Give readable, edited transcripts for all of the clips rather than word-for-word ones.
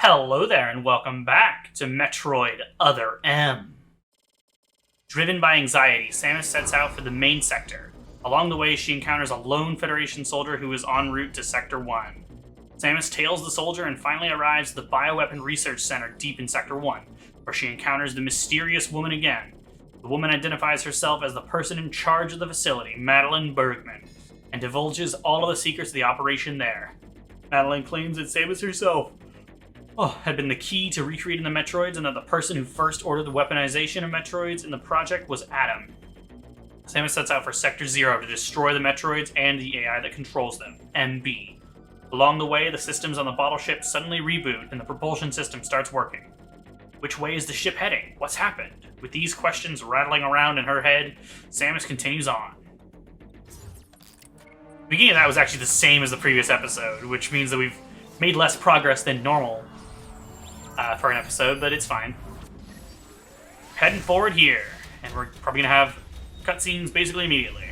Hello there, and welcome back to Metroid Other M. Driven by anxiety, Samus sets out for the main sector. Along the way, she encounters a lone Federation soldier who is en route to Sector 1. Samus tails the soldier and finally arrives at the Bioweapon Research Center deep in Sector 1, where she encounters the mysterious woman again. The woman identifies herself as the person in charge of the facility, Madeline Bergman, and divulges all of the secrets of the operation there. Madeline claims that Samus herself had been the key to recreating the Metroids, and that the person who first ordered the weaponization of Metroids in the project was Adam. Samus sets out for Sector 0 to destroy the Metroids and the AI that controls them, MB. Along the way, the systems on the bottle ship suddenly reboot and the propulsion system starts working. Which way is the ship heading? What's happened? With these questions rattling around in her head, Samus continues on. The beginning of that was actually the same as the previous episode, which means that we've made less progress than normal for an episode, but it's fine. Heading forward here, and we're probably going to have cutscenes basically immediately.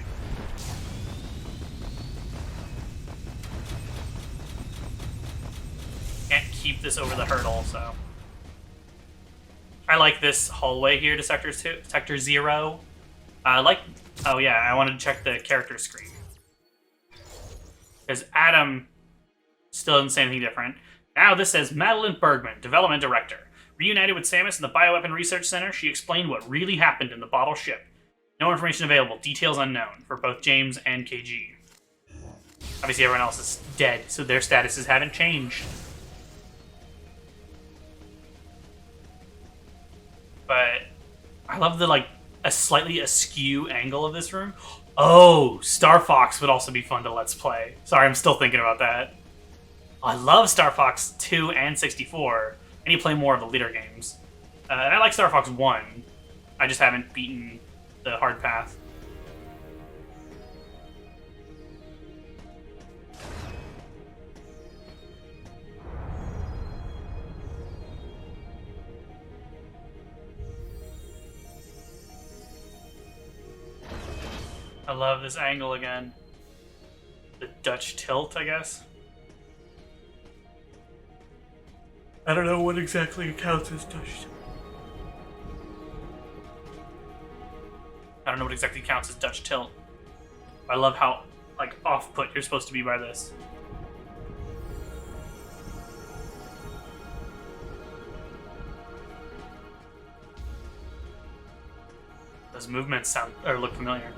Can't keep this over the hurdle, so... I like this hallway here to Sector 0. Oh yeah, I wanted to check the character screen. Because Adam still doesn't say anything different. Now this says Madeline Bergman, Development Director. Reunited with Samus in the Bioweapon Research Center, she explained what really happened in the bottle ship. No information available, details unknown, for both James and KG. Obviously everyone else is dead, so their statuses haven't changed. But I love the, a slightly askew angle of this room. Oh, Star Fox would also be fun to Let's Play. Sorry, I'm still thinking about that. I love Star Fox 2 and 64. I need to play more of the leader games. And I like Star Fox 1. I just haven't beaten the hard path. I love this angle again. The Dutch tilt, I guess. I don't know what exactly counts as Dutch. I don't know what exactly counts as Dutch tilt. I love how, off-put you're supposed to be by this. Those movements look familiar.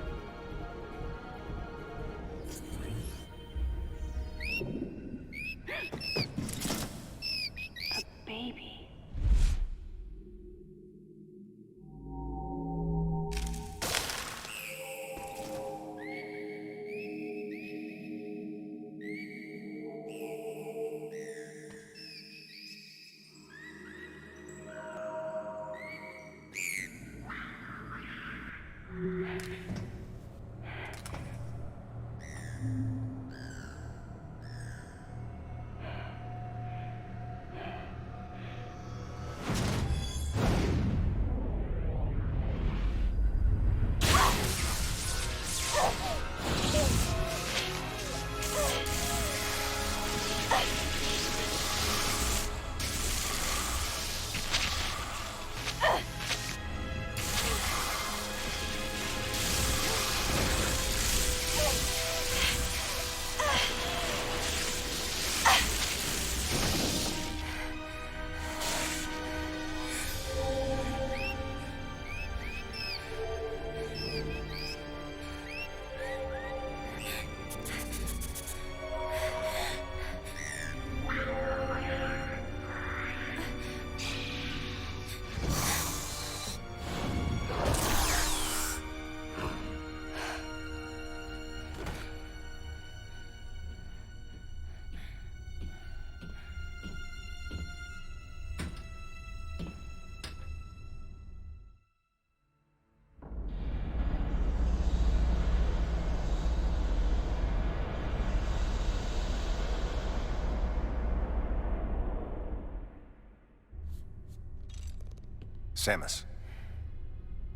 Samus,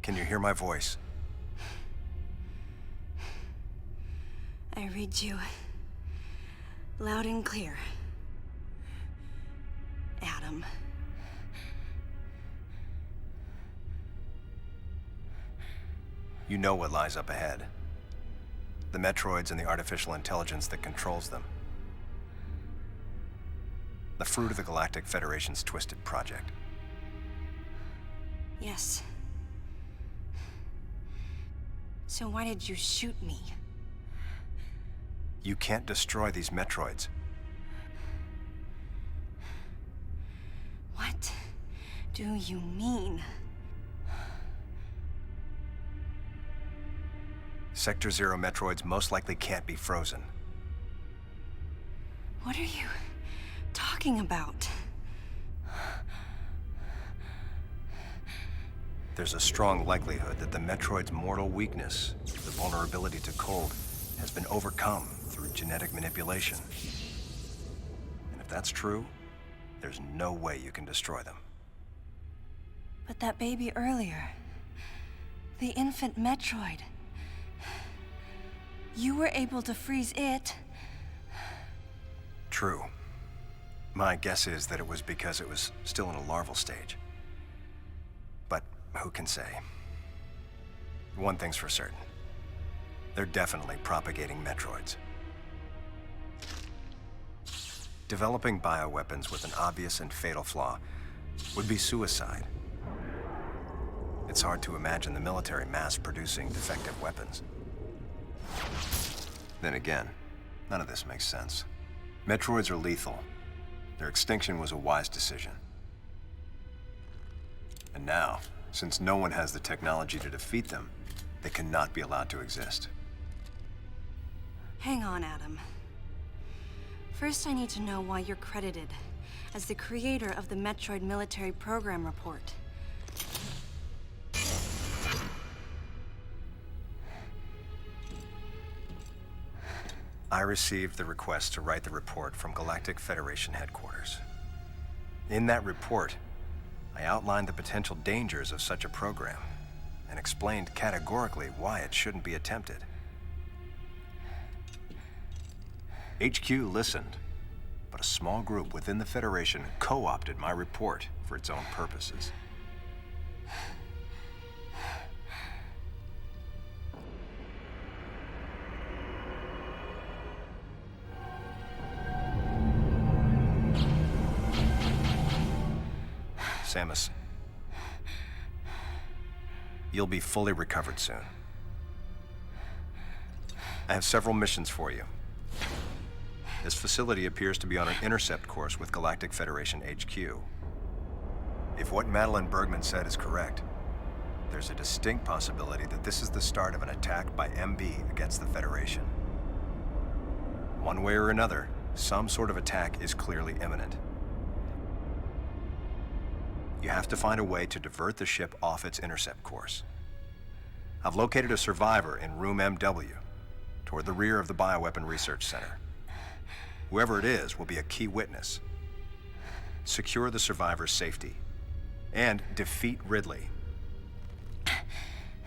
can you hear my voice? I read you loud and clear, Adam. Adam. You know what lies up ahead. The Metroids and the artificial intelligence that controls them. The fruit of the Galactic Federation's twisted project. Yes. So why did you shoot me? You can't destroy these Metroids. What do you mean? Sector Zero Metroids most likely can't be frozen. What are you talking about? There's a strong likelihood that the Metroid's mortal weakness, the vulnerability to cold, has been overcome through genetic manipulation. And if that's true, there's no way you can destroy them. But that baby earlier, the infant Metroid, you were able to freeze it. True. My guess is that it was because it was still in a larval stage. But who can say? One thing's for certain. They're definitely propagating Metroids. Developing bioweapons with an obvious and fatal flaw would be suicide. It's hard to imagine the military mass-producing defective weapons. Then again, none of this makes sense. Metroids are lethal. Their extinction was a wise decision. And now, since no one has the technology to defeat them, they cannot be allowed to exist. Hang on, Adam. First, I need to know why you're credited as the creator of the Metroid Military Program Report. I received the request to write the report from Galactic Federation headquarters. In that report, I outlined the potential dangers of such a program and explained categorically why it shouldn't be attempted. HQ listened, but a small group within the Federation co-opted my report for its own purposes. Samus, you'll be fully recovered soon. I have several missions for you. This facility appears to be on an intercept course with Galactic Federation HQ. If what Madeline Bergman said is correct, there's a distinct possibility that this is the start of an attack by MB against the Federation. One way or another, some sort of attack is clearly imminent. You have to find a way to divert the ship off its intercept course. I've located a survivor in room MW, toward the rear of the Bioweapon Research Center. Whoever it is will be a key witness. Secure the survivor's safety, and defeat Ridley.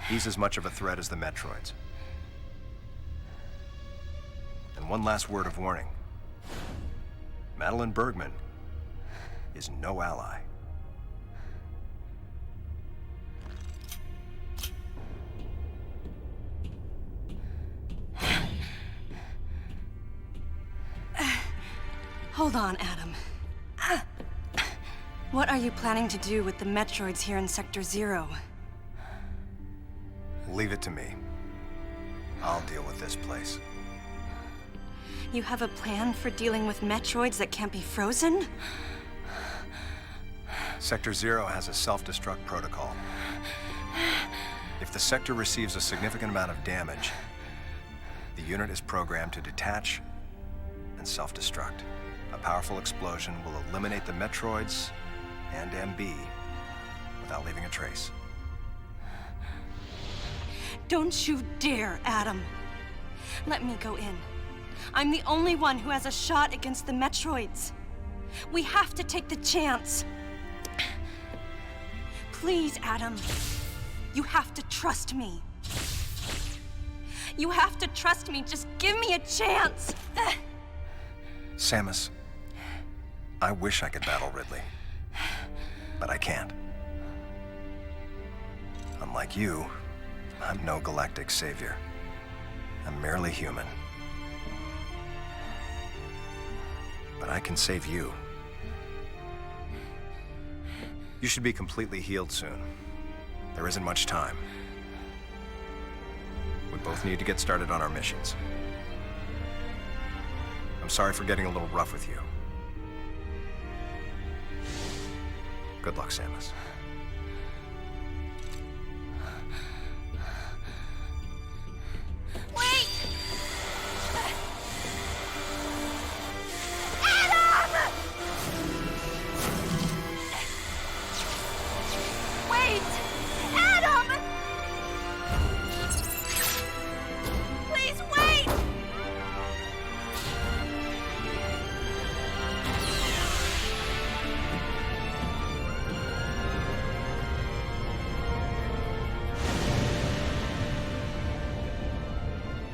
He's as much of a threat as the Metroids. And one last word of warning. Madeline Bergman is no ally. Hold on, Adam. What are you planning to do with the Metroids here in Sector Zero? Leave it to me. I'll deal with this place. You have a plan for dealing with Metroids that can't be frozen? Sector Zero has a self-destruct protocol. If the sector receives a significant amount of damage, the unit is programmed to detach and self-destruct. A powerful explosion will eliminate the Metroids and MB without leaving a trace. Don't you dare, Adam. Let me go in. I'm the only one who has a shot against the Metroids. We have to take the chance. Please, Adam. You have to trust me. You have to trust me. Just give me a chance. Samus, I wish I could battle Ridley. but I can't. Unlike you, I'm no galactic savior. I'm merely human. But I can save you. You should be completely healed soon. There isn't much time. We both need to get started on our missions. I'm sorry for getting a little rough with you. Good luck, Samus. Wait! Adam! Wait! Adam! Please wait!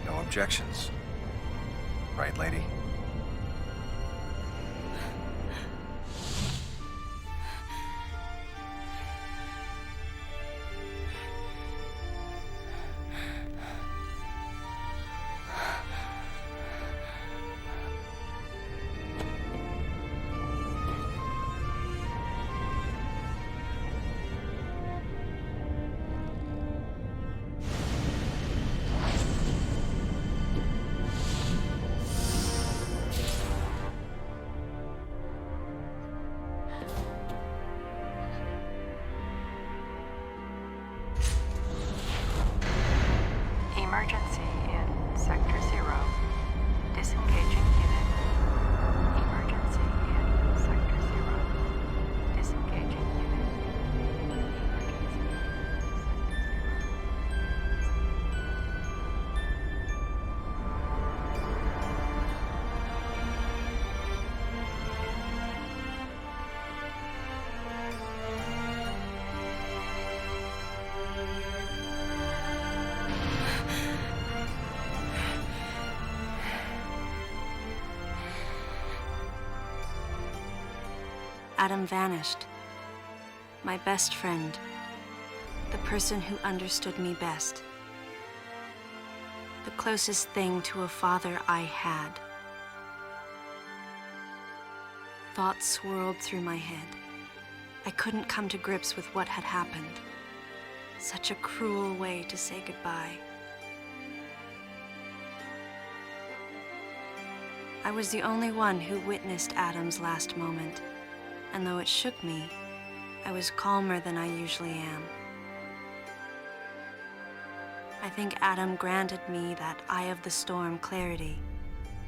No objections. Right, lady? Emergency in Sector 0. Disengaging unit. Emergency in Sector 0. Disengaging unit. Adam vanished. My best friend. The person who understood me best. The closest thing to a father I had. Thoughts swirled through my head. I couldn't come to grips with what had happened. Such a cruel way to say goodbye. I was the only one who witnessed Adam's last moment. And though it shook me, I was calmer than I usually am. I think Adam granted me that Eye of the Storm clarity,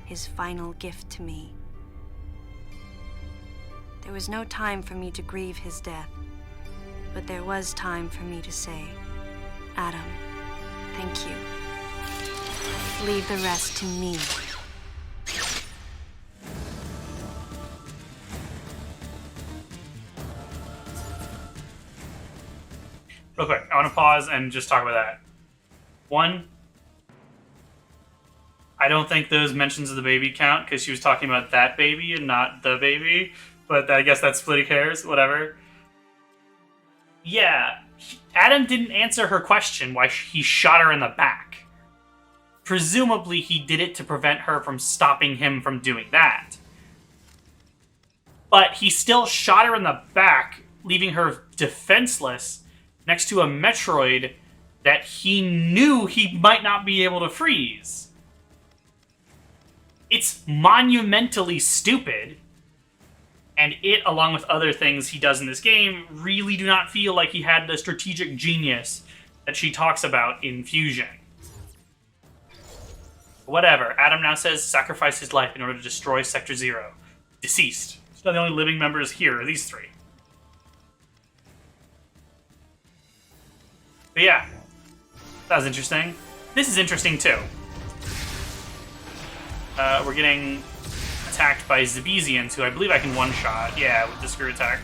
his final gift to me. There was no time for me to grieve his death, but there was time for me to say, Adam, thank you. Leave the rest to me. Real quick, I want to pause and just talk about that. One, I don't think those mentions of the baby count because she was talking about that baby and not the baby, but I guess that's splitting hairs, whatever. Yeah, Adam didn't answer her question why he shot her in the back. Presumably he did it to prevent her from stopping him from doing that. But he still shot her in the back, leaving her defenseless next to a Metroid that he knew he might not be able to freeze. It's monumentally stupid, and it, along with other things he does in this game, really do not feel like he had the strategic genius that she talks about in Fusion. Whatever, Adam now says sacrifice his life in order to destroy Sector 0. Deceased. So the only living members here are these three. But yeah, that was interesting. This is interesting too. We're getting attacked by Zebesians, who I believe I can one-shot. Yeah, with the screw attack.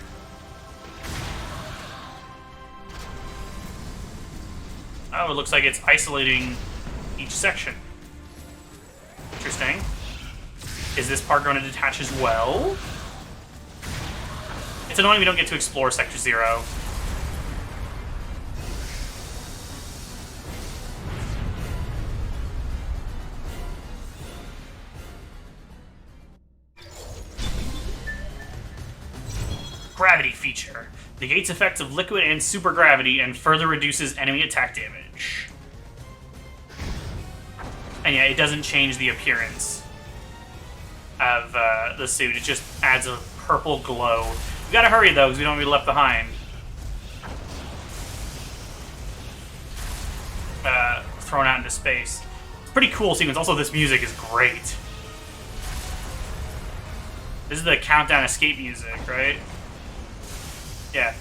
Oh, it looks like it's isolating each section. Interesting. Is this part going to detach as well? It's annoying we don't get to explore Sector 0. Gravity feature. Negates effects of liquid and supergravity and further reduces enemy attack damage. And yeah, it doesn't change the appearance of the suit. It just adds a purple glow. We gotta hurry though, because we don't want to be left behind. Thrown out into space. It's a pretty cool sequence. Also, this music is great. This is the countdown escape music, right? Yeah.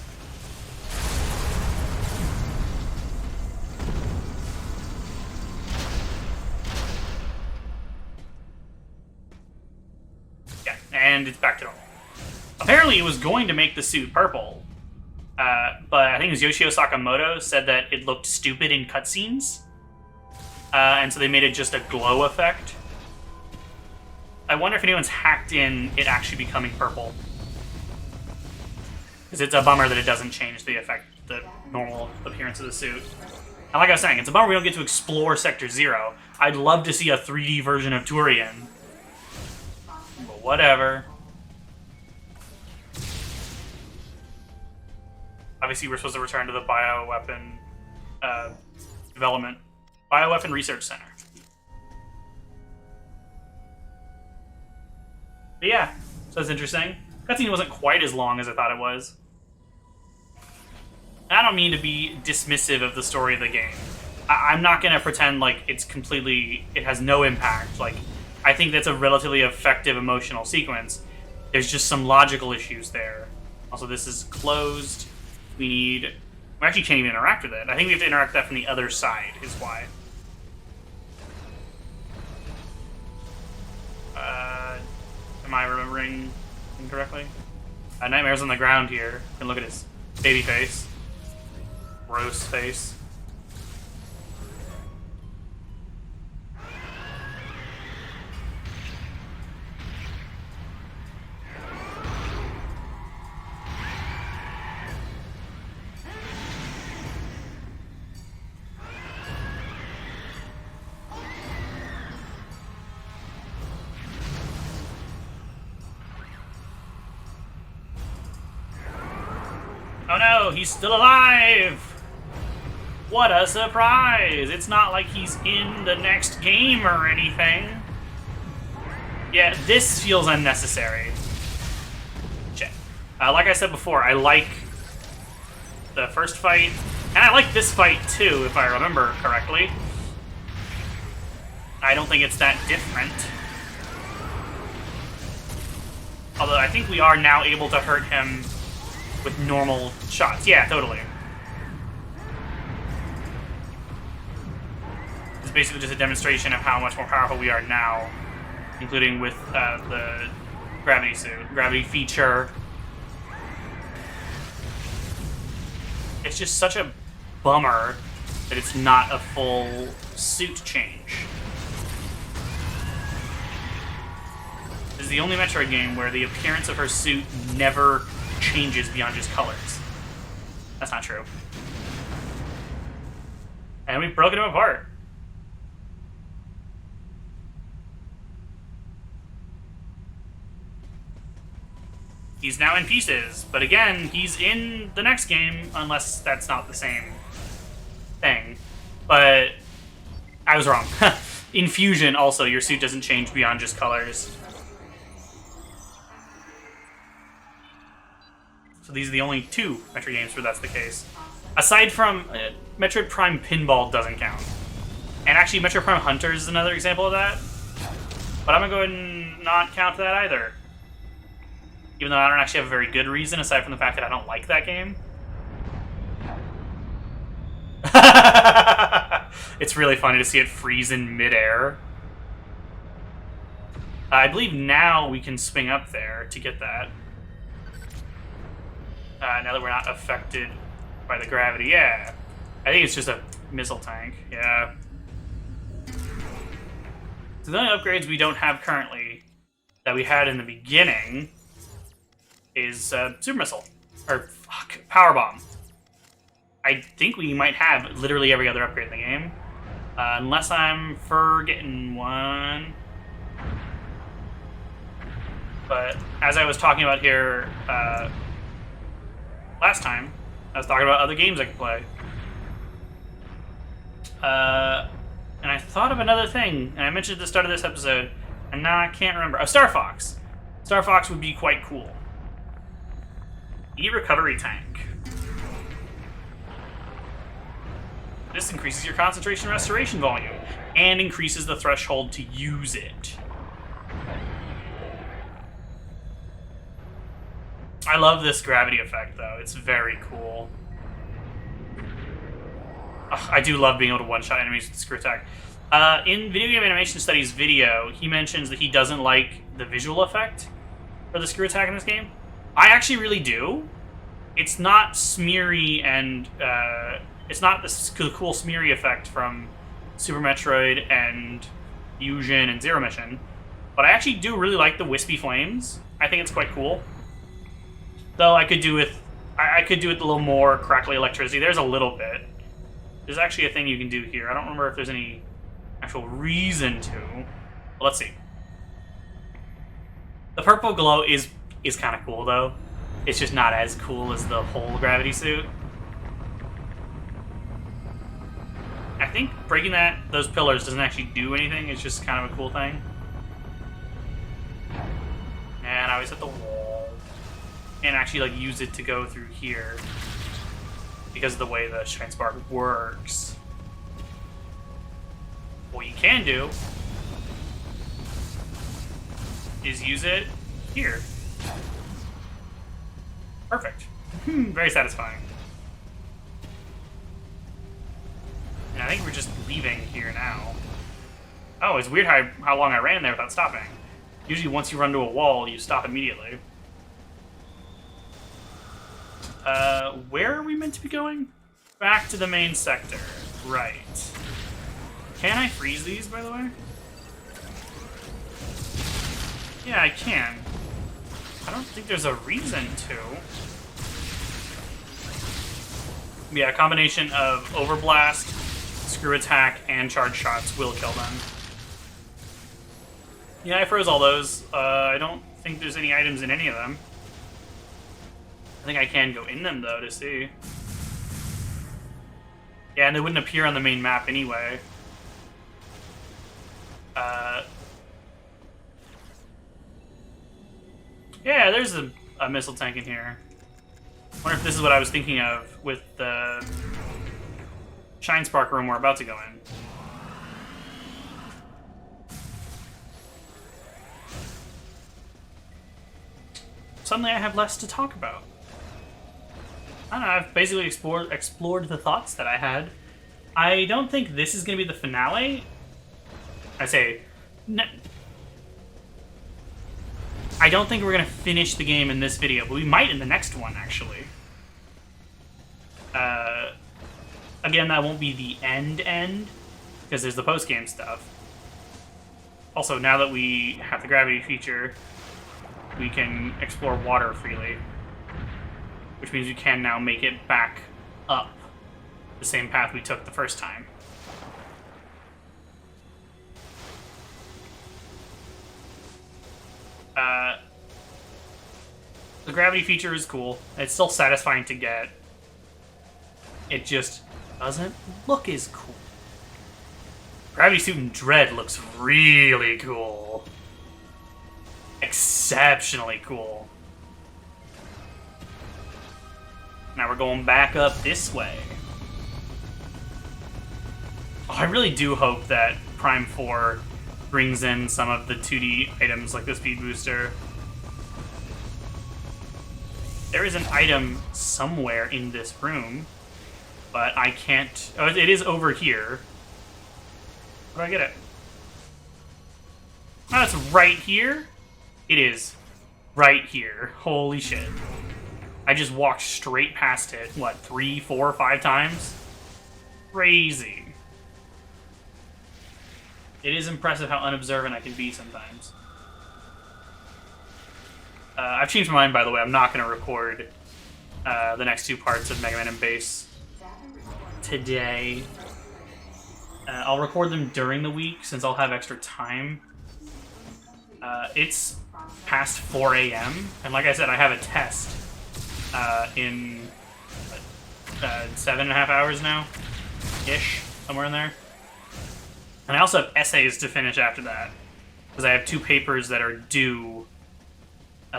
Yeah, and it's back to normal. Apparently, it was going to make the suit purple, but I think it was Yoshio Sakamoto said that it looked stupid in cutscenes, and so they made it just a glow effect. I wonder if anyone's hacked in it actually becoming purple. Because it's a bummer that it doesn't change the effect, the normal appearance of the suit. And like I was saying, it's a bummer we don't get to explore Sector 0. I'd love to see a 3D version of Turian. But whatever. Obviously, we're supposed to return to the bioweapon development. Bioweapon Research Center. But yeah, so that's interesting. Cutscene wasn't quite as long as I thought it was. I don't mean to be dismissive of the story of the game. I'm not going to pretend like it's completely... It has no impact. Like, I think that's a relatively effective emotional sequence. There's just some logical issues there. Also, this is closed. We actually can't even interact with it. I think we have to interact with that from the other side, is why. Am I remembering incorrectly? Nightmare's on the ground here. You can look at his baby face. Gross face. Oh no, he's still alive! What a surprise! It's not like he's in the next game or anything. Yeah, this feels unnecessary. Check. Like I said before, I like the first fight, and I like this fight too, if I remember correctly. I don't think it's that different. Although I think we are now able to hurt him with normal shots. Yeah, totally. It's basically just a demonstration of how much more powerful we are now, including with the gravity suit, gravity feature. It's just such a bummer that it's not a full suit change. This is the only Metroid game where the appearance of her suit never changes beyond just colors. That's not true. And we've broken him apart. He's now in pieces, but again, he's in the next game, unless that's not the same thing. But I was wrong. In Fusion, also, your suit doesn't change beyond just colors. So these are the only two Metroid games where that's the case. Aside from Metroid Prime Pinball doesn't count. And actually, Metroid Prime Hunters is another example of that. But I'm going to go ahead and not count that either. Even though I don't actually have a very good reason, aside from the fact that I don't like that game. It's really funny to see it freeze in midair. I believe now we can swing up there to get that. Now that we're not affected by the gravity. Yeah. I think it's just a missile tank. Yeah. So the only upgrades we don't have currently that we had in the beginning is super missile, or fuck, power bomb. I think we might have literally every other upgrade in the game, unless I'm forgetting one. But as I was talking about here last time, I was talking about other games I could play. And I thought of another thing, and I mentioned at the start of this episode, and now I can't remember. Oh, Star Fox. Star Fox would be quite cool. E-recovery tank. This increases your concentration restoration volume, and increases the threshold to use it. I love this gravity effect, though. It's very cool. Ugh, I do love being able to one-shot enemies with the screw attack. In Video Game Animation Studies video, he mentions that he doesn't like the visual effect for the screw attack in this game. I actually really do. It's not smeary and... it's not the cool smeary effect from Super Metroid and Fusion and Zero Mission, but I actually do really like the wispy flames. I think it's quite cool. Though I could do with a little more crackly electricity. There's a little bit. There's actually a thing you can do here. I don't remember if there's any actual reason to. But let's see. The purple glow is kind of cool though. It's just not as cool as the whole gravity suit. I think breaking those pillars doesn't actually do anything. It's just kind of a cool thing. And I was at the wall. And actually like use it to go through here. Because of the way the Shine Spark works. What you can do is use it here. Perfect. Very satisfying. And I think we're just leaving here now. Oh, it's weird how long I ran there without stopping. Usually once you run to a wall, you stop immediately. Where are we meant to be going? Back to the main sector. Right. Can I freeze these, by the way? Yeah, I can. I don't think there's a reason to. Yeah, a combination of Overblast, Screw Attack, and Charge Shots will kill them. Yeah, I froze all those. I don't think there's any items in any of them. I think I can go in them, though, to see. Yeah, and they wouldn't appear on the main map anyway. Yeah, there's a missile tank in here. I wonder if this is what I was thinking of with the Shine Spark room we're about to go in. Suddenly I have less to talk about. I don't know, I've basically explored the thoughts that I had. I don't think this is going to be the finale. I say... I don't think we're going to finish the game in this video, but we might in the next one, actually. Again, that won't be the end, because there's the post-game stuff. Also, now that we have the gravity feature, we can explore water freely. Which means we can now make it back up the same path we took the first time. The gravity feature is cool. It's still satisfying to get. It just doesn't look as cool. Gravity Suit in Dread looks really cool. Exceptionally cool. Now we're going back up this way. Oh, I really do hope that Prime 4 brings in some of the 2D items like the speed booster. There is an item somewhere in this room, but I can't... Oh, it is over here. Where do I get it? Oh, it's right here? It is right here. Holy shit. I just walked straight past it, what, 3, 4, 5 times? Crazy. It is impressive how unobservant I can be sometimes. I've changed my mind, by the way. I'm not going to record the next two parts of Mega Man and Bass today. I'll record them during the week since I'll have extra time. It's past 4 a.m. and like I said, I have a test in 7.5 hours now, ish, somewhere in there. And I also have essays to finish after that because I have 2 papers that are due.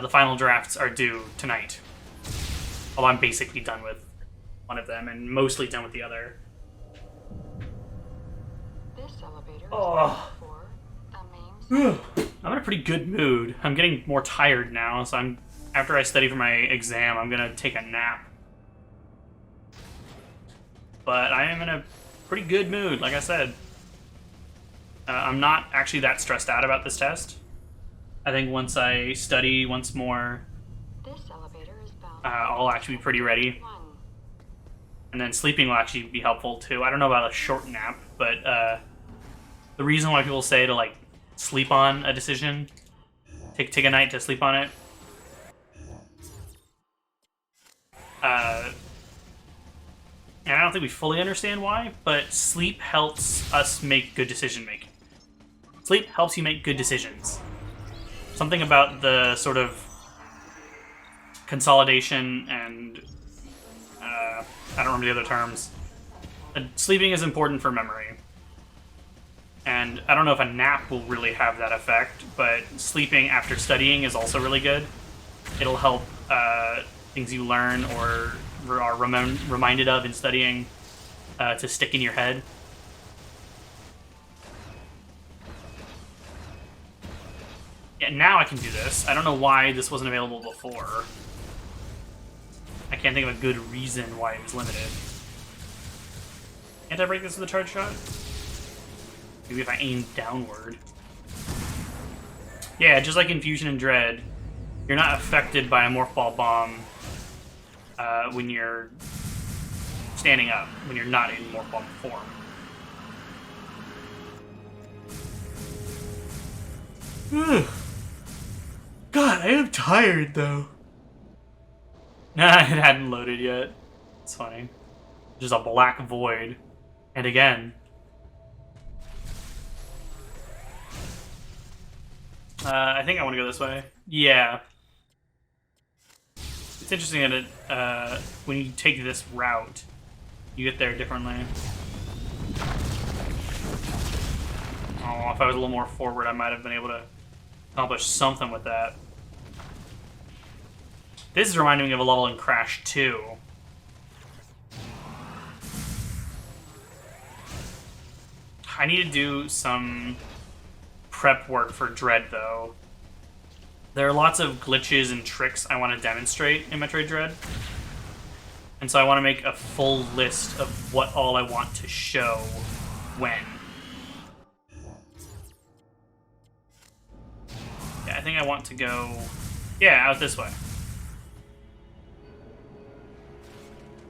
The final drafts are due tonight. Although I'm basically done with one of them and mostly done with the other. This elevator is Oh. for the main I'm in a pretty good mood. I'm getting more tired now, so after I study for my exam, I'm gonna take a nap. But I am in a pretty good mood, like I said. I'm not actually that stressed out about this test. I think once I study once more, This elevator is bound I'll actually be pretty ready. 1. And then sleeping will actually be helpful too. I don't know about a short nap, but the reason why people say to like sleep on a decision, take a night to sleep on it, and I don't think we fully understand why, but sleep helps us make good decision making. Sleep helps you make good decisions. Something about the sort of consolidation and I don't remember the other terms. Sleeping is important for memory. And I don't know if a nap will really have that effect, but sleeping after studying is also really good. It'll help things you learn or are reminded of in studying to stick in your head. Yeah, now I can do this. I don't know why this wasn't available before. I can't think of a good reason why it was limited. Can't I break this with a charge shot? Maybe if I aim downward. Yeah, just like in Fusion and Dread, you're not affected by a Morph Ball Bomb when you're standing up, when you're not in Morph Ball form. God, I am tired, though. Nah, it hadn't loaded yet. It's funny. Just a black void. And again. I think I want to go this way. Yeah. It's interesting that it, when you take this route, you get there differently. Oh, if I was a little more forward, I might have been able to accomplish something with that. This is reminding me of a level in Crash 2. I need to do some prep work for Dread, though. There are lots of glitches and tricks I want to demonstrate in Metroid Dread. And so I want to make a full list of what all I want to show when. Yeah, I think I want to go... Yeah, out this way.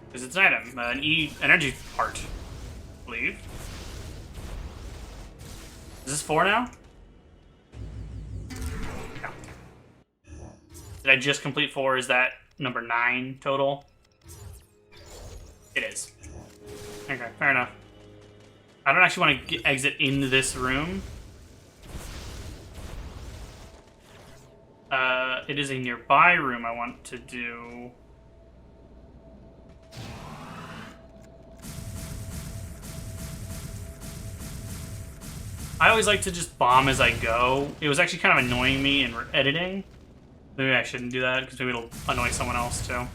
Because it's an item, an energy part, I believe. Is this 4 now? No. Did I just complete 4? Is that number 9 total? It is. Okay, fair enough. I don't actually want to exit into this room. It is a nearby room I want to do. I always like to just bomb as I go. It was actually kind of annoying me in editing. Maybe I shouldn't do that, because maybe it'll annoy someone else, too.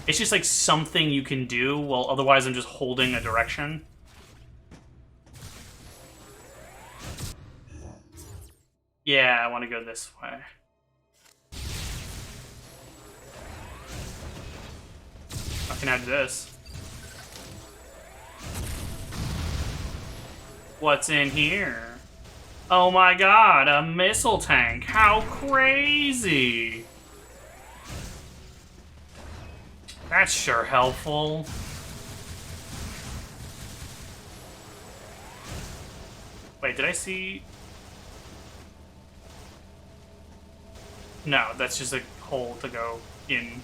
It's just like something you can do, while otherwise I'm just holding a direction. Yeah, I want to go this way. I can add this. What's in here? Oh my god, a missile tank! How crazy! That's sure helpful. Wait, did I see... No, that's just a hole to go in.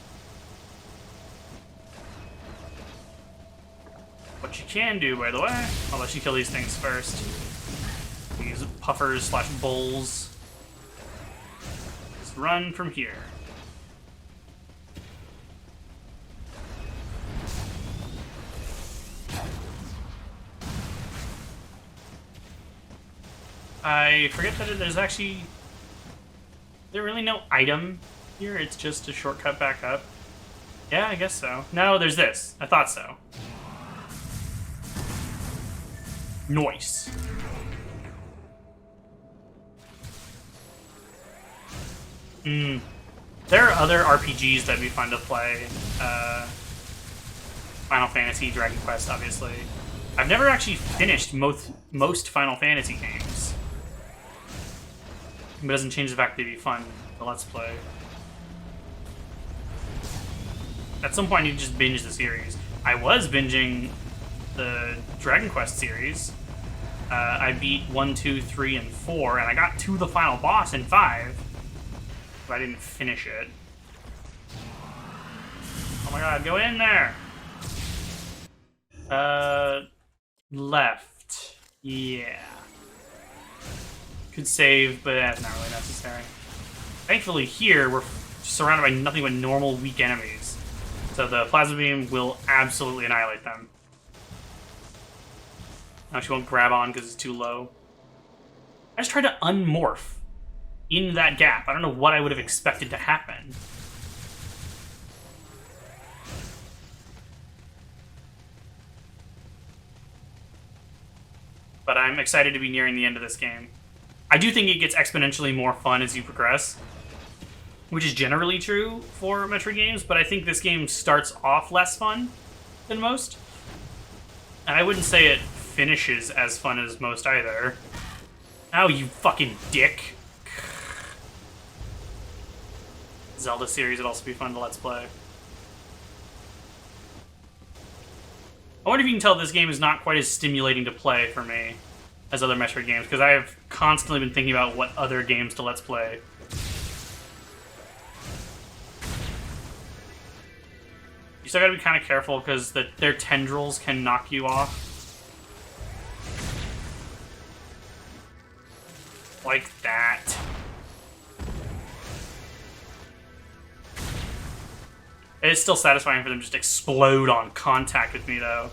What you can do, by the way, I'll let you kill these things first. These puffers slash bulls. Just run from here. I forget that there's actually... There's really no item here, it's just a shortcut back up. Yeah, I guess so. No, there's this. I thought so. Nice. There are other RPGs that'd be fun to play. Final Fantasy, Dragon Quest, obviously. I've never actually finished most Final Fantasy games. But it doesn't change the fact that it'd be fun to Let's Play. At some point, you just binge the series. I was binging the Dragon Quest series. I beat 1, 2, 3, and 4, and I got to the final boss in 5. But I didn't finish it. Oh my god, go in there! Left. Yeah. Could save, but that's not really necessary. Thankfully here, we're surrounded by nothing but normal, weak enemies. So the plasma beam will absolutely annihilate them. Now she won't grab on because it's too low. I just tried to unmorph in that gap. I don't know what I would have expected to happen. But I'm excited to be nearing the end of this game. I do think it gets exponentially more fun as you progress, which is generally true for Metroid games, but I think this game starts off less fun than most. And I wouldn't say it finishes as fun as most either. Oh, you fucking dick. Zelda series would also be fun to Let's Play. I wonder if you can tell this game is not quite as stimulating to play for me as other Metroid games, because I have constantly been thinking about what other games to Let's Play. You still gotta be kind of careful, because their tendrils can knock you off. Like that. It is still satisfying for them to just explode on contact with me, though.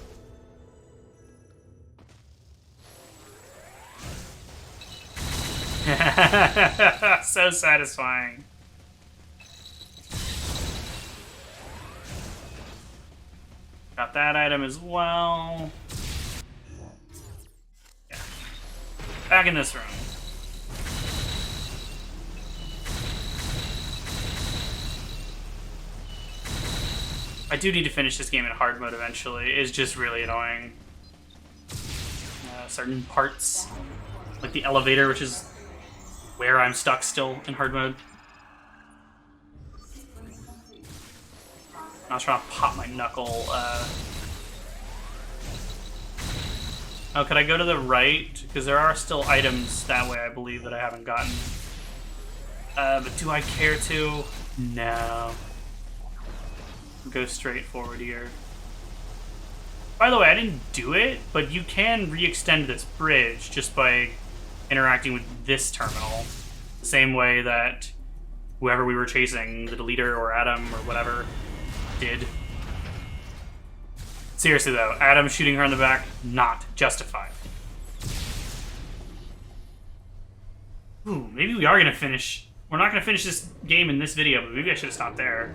So satisfying. Got that item as well. Yeah. Back in this room. I do need to finish this game in hard mode eventually. It's just really annoying. Certain parts, like the elevator, which is where I'm stuck still in hard mode. I was trying to pop my knuckle. Oh, could I go to the right? Because there are still items that way, I believe, that I haven't gotten. But do I care to? No. Go straight forward here. By the way, I didn't do it, but you can re-extend this bridge just by interacting with this terminal. The same way that whoever we were chasing, the Deleter or Adam or whatever, did. Seriously though, Adam shooting her in the back, not justified. Ooh, maybe we are gonna finish. We're not gonna finish this game in this video, but maybe I should have stopped there.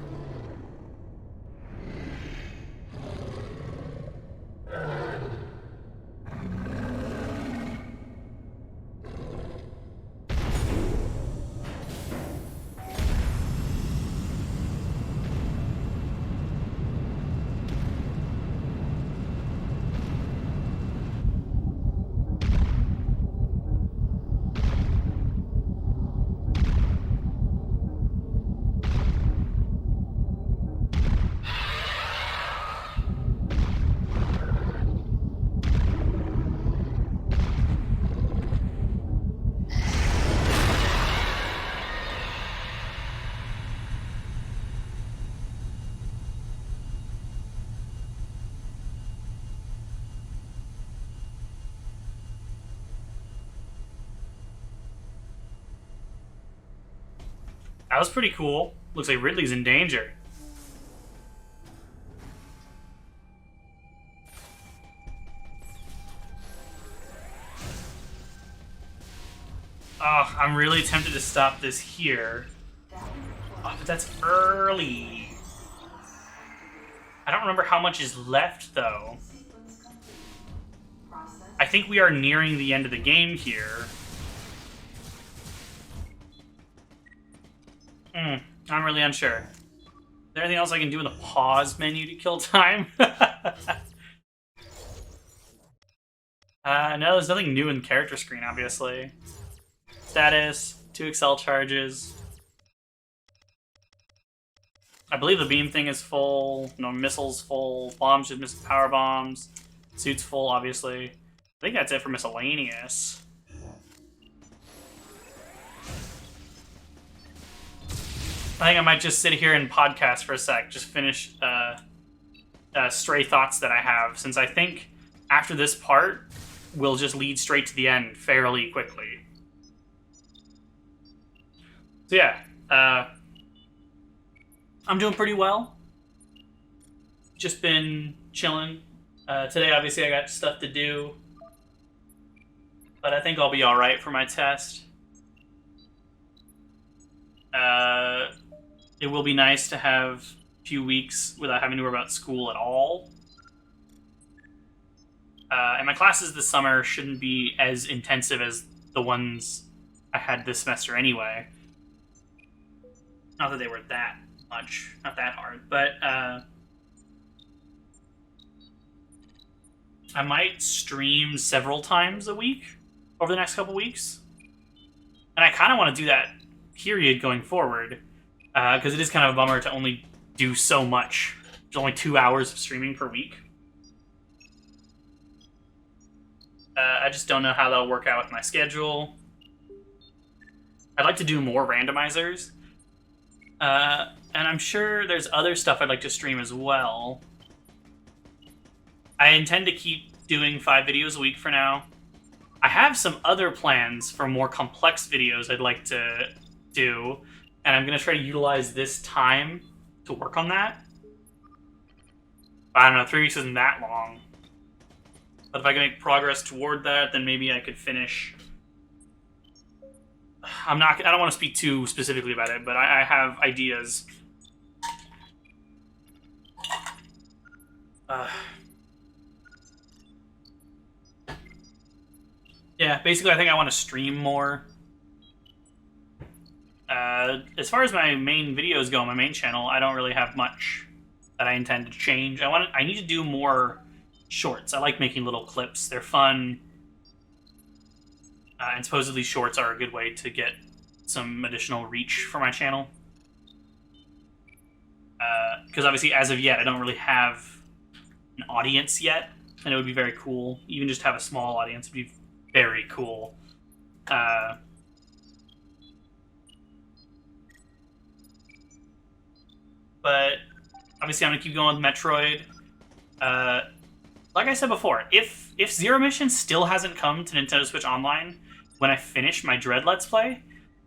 That was pretty cool. Looks like Ridley's in danger. Oh, I'm really tempted to stop this here. Oh, but that's early. I don't remember how much is left, though. I think we are nearing the end of the game here. I'm really unsure. Is there anything else I can do in the pause menu to kill time? No, there's nothing new in the character screen, obviously. Status, 2 Excel charges. I believe the beam thing is full. No, missiles full. Bombs just missing power bombs. Suit's full, obviously. I think that's it for miscellaneous. I think I might just sit here and podcast for a sec. Just finish stray thoughts that I have, since I think after this part, we'll just lead straight to the end fairly quickly. So yeah, I'm doing pretty well. Just been chilling. Today, obviously, I got stuff to do. But I think I'll be alright for my test. It will be nice to have a few weeks without having to worry about school at all. And my classes this summer shouldn't be as intensive as the ones I had this semester anyway. Not that they were that much, not that hard, but I might stream several times a week over the next couple weeks. And I kind of want to do that period going forward, because it is kind of a bummer to only do so much. There's only 2 hours of streaming per week. I just don't know how that'll work out with my schedule. I'd like to do more randomizers. And I'm sure there's other stuff I'd like to stream as well. I intend to keep doing 5 videos a week for now. I have some other plans for more complex videos I'd like to do, and I'm going to try to utilize this time to work on that. I don't know, 3 weeks isn't that long. But if I can make progress toward that, then maybe I could finish. I don't want to speak too specifically about it, but I have ideas. Yeah, basically I think I want to stream more. As far as my main videos go on my main channel, I don't really have much that I intend to change. I need to do more shorts. I like making little clips. They're fun. And supposedly shorts are a good way to get some additional reach for my channel. Because obviously, as of yet, I don't really have an audience yet. And it would be very cool. Even just have a small audience would be very cool. But obviously, I'm going to keep going with Metroid. Like I said before, if Zero Mission still hasn't come to Nintendo Switch Online when I finish my Dread Let's Play,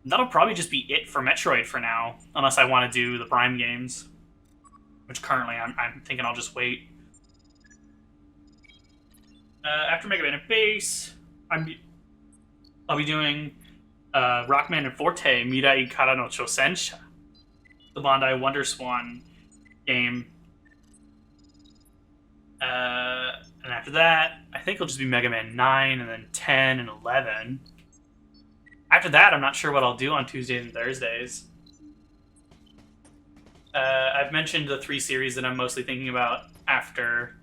that'll probably just be it for Metroid for now, unless I want to do the Prime games, which currently I'm thinking I'll just wait. After Mega Man and Bass, I'll be doing Rockman and Forte Mirai Kara no Chosensha, the Bandai Wonder Swan game. And after that, I think it'll just be Mega Man 9, and then 10 and 11. After that, I'm not sure what I'll do on Tuesdays and Thursdays. I've mentioned the 3 series that I'm mostly thinking about after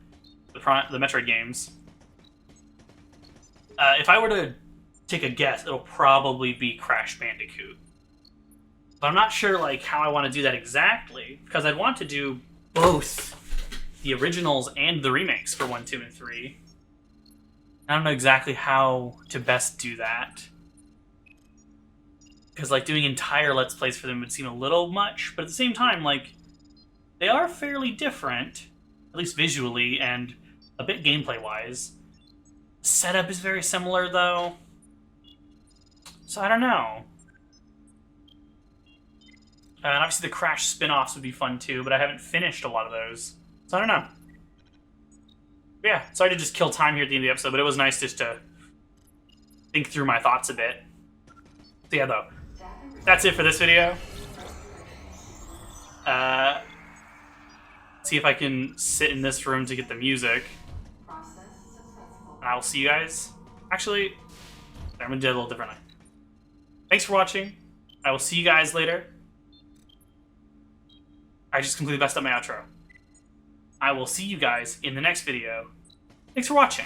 the Metroid games. If I were to take a guess, it'll probably be Crash Bandicoot. But I'm not sure how I want to do that exactly, because I'd want to do both the originals and the remakes for 1, 2, and 3. I don't know exactly how to best do that. Because, doing entire Let's Plays for them would seem a little much, but at the same time, they are fairly different, at least visually, and a bit gameplay-wise. The setup is very similar, though. So I don't know. And obviously the Crash spin-offs would be fun too, but I haven't finished a lot of those. So I don't know. But yeah, sorry to just kill time here at the end of the episode, but it was nice just to think through my thoughts a bit. So yeah, though, that's it for this video. See if I can sit in this room to get the music. And I will see you guys. Actually, I'm gonna do it a little differently. Thanks for watching. I will see you guys later. I just completely messed up my outro. I will see you guys in the next video. Thanks for watching.